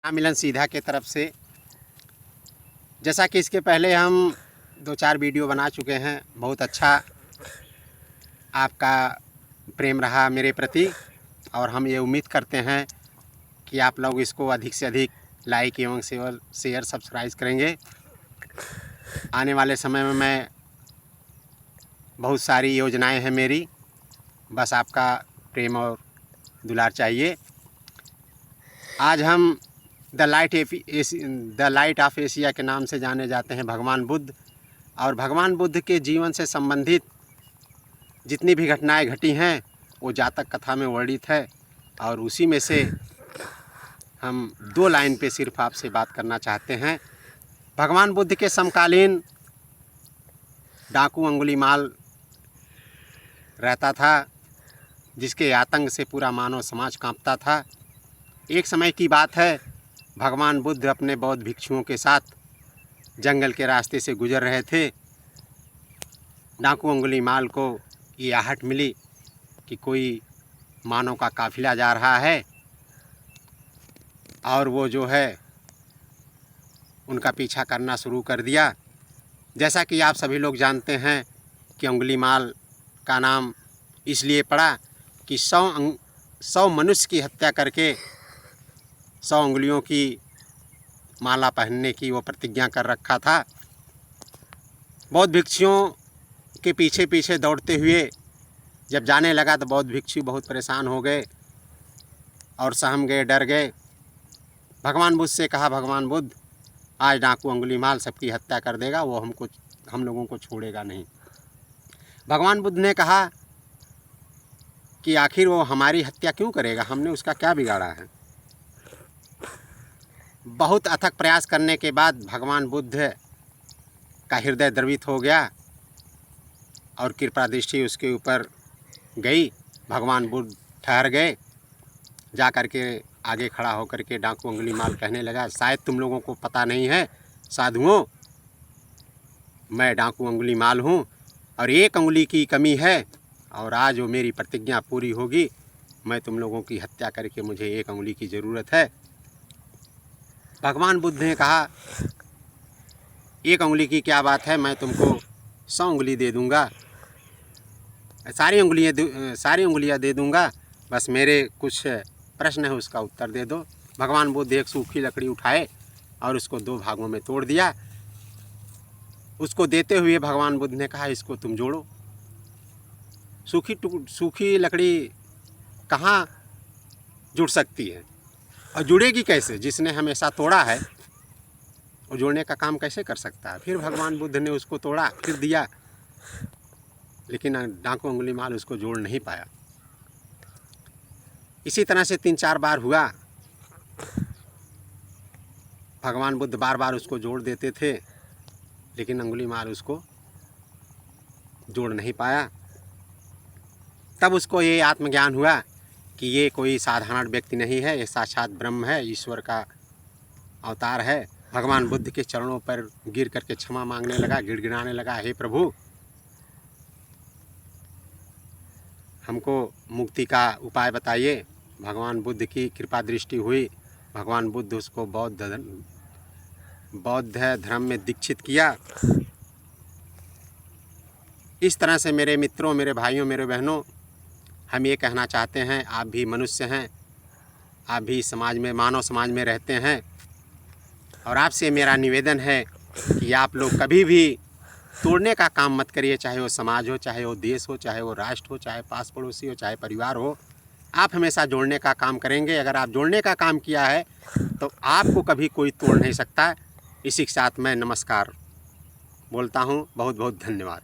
मिलन सीधा के तरफ से। जैसा कि इसके पहले हम 2-4 वीडियो बना चुके हैं, बहुत अच्छा आपका प्रेम रहा मेरे प्रति और हम ये उम्मीद करते हैं कि आप लोग इसको अधिक से अधिक लाइक एवं शेयर सब्सक्राइब करेंगे। आने वाले समय में मैं बहुत सारी योजनाएं हैं मेरी, बस आपका प्रेम और दुलार चाहिए। आज हम द लाइट ऑफ एशिया के नाम से जाने जाते हैं भगवान बुद्ध, और भगवान बुद्ध के जीवन से संबंधित जितनी भी घटनाएं घटी हैं वो जातक कथा में वर्णित है, और उसी में से हम 2 लाइन पे सिर्फ आपसे बात करना चाहते हैं। भगवान बुद्ध के समकालीन डाकू अंगुलीमाल रहता था, जिसके आतंक से पूरा मानव समाज कांपता था। एक समय की बात है, भगवान बुद्ध अपने बौद्ध भिक्षुओं के साथ जंगल के रास्ते से गुजर रहे थे। डाकू अंगुलीमाल को ये आहट मिली कि कोई मानव का काफिला जा रहा है, और वो जो है उनका पीछा करना शुरू कर दिया। जैसा कि आप सभी लोग जानते हैं कि अंगुलीमाल का नाम इसलिए पड़ा कि 100 मनुष्य की हत्या करके 100 उंगलियों की माला पहनने की वो प्रतिज्ञा कर रखा था। बौद्ध भिक्षुओं के पीछे पीछे दौड़ते हुए जब जाने लगा तो बौद्ध भिक्षु बहुत परेशान हो गए और सहम गए, डर गए। भगवान बुद्ध से कहा, भगवान बुद्ध, आज डाकू अंगुलीमाल सबकी हत्या कर देगा, वो हम लोगों को छोड़ेगा नहीं। भगवान बुद्ध ने कहा कि आखिर वो हमारी हत्या क्यों करेगा, हमने उसका क्या बिगाड़ा है। बहुत अथक प्रयास करने के बाद भगवान बुद्ध का हृदय द्रवित हो गया और कृपा दृष्टि उसके ऊपर गई। भगवान बुद्ध ठहर गए, जा कर के आगे खड़ा होकर के डाकू अंगुलीमाल कहने लगा, शायद तुम लोगों को पता नहीं है साधुओं, मैं डाकू अंगुलीमाल हूँ और 1 उंगली की कमी है, और आज वो मेरी प्रतिज्ञा पूरी होगी। मैं तुम लोगों की हत्या करके मुझे 1 उंगली की ज़रूरत है। भगवान बुद्ध ने कहा, 1 उंगली की क्या बात है, मैं तुमको 100 उंगली दे दूँगा, सारी उंगलियाँ दे दूँगा, बस मेरे कुछ प्रश्न है उसका उत्तर दे दो। भगवान बुद्ध एक सूखी लकड़ी उठाए और उसको 2 भागों में तोड़ दिया। उसको देते हुए भगवान बुद्ध ने कहा, इसको तुम जोड़ो। सूखी लकड़ी कहाँ जुड़ सकती है और जुड़ेगी कैसे? जिसने हमेशा तोड़ा है वो जोड़ने का काम कैसे कर सकता है? फिर भगवान बुद्ध ने उसको तोड़ा, फिर दिया, लेकिन डाकू अंगुलीमाल उसको जोड़ नहीं पाया। इसी तरह से 3-4 बार हुआ। भगवान बुद्ध बार बार उसको जोड़ देते थे, लेकिन अंगुलीमाल उसको जोड़ नहीं पाया। तब उसको ये आत्मज्ञान हुआ कि ये कोई साधारण व्यक्ति नहीं है, ये साक्षात ब्रह्म है, ईश्वर का अवतार है। भगवान बुद्ध के चरणों पर गिर करके क्षमा मांगने लगा, गिड़गिड़ाने लगा, हे प्रभु, हमको मुक्ति का उपाय बताइए। भगवान बुद्ध की कृपा दृष्टि हुई, भगवान बुद्ध उसको बौद्ध धर्म में दीक्षित किया। इस तरह से मेरे मित्रों, मेरे भाइयों, मेरे बहनों, हम ये कहना चाहते हैं, आप भी मनुष्य हैं, आप भी समाज में, मानव समाज में रहते हैं, और आपसे मेरा निवेदन है कि आप लोग कभी भी तोड़ने का काम मत करिए, चाहे वो समाज हो, चाहे वो देश हो, चाहे वो राष्ट्र हो, चाहे पास पड़ोसी हो, चाहे परिवार हो। आप हमेशा जोड़ने का काम करेंगे। अगर आप जोड़ने का काम किया है तो आपको कभी कोई तोड़ नहीं सकता। इसी के साथ मैं नमस्कार बोलता हूँ। बहुत बहुत धन्यवाद।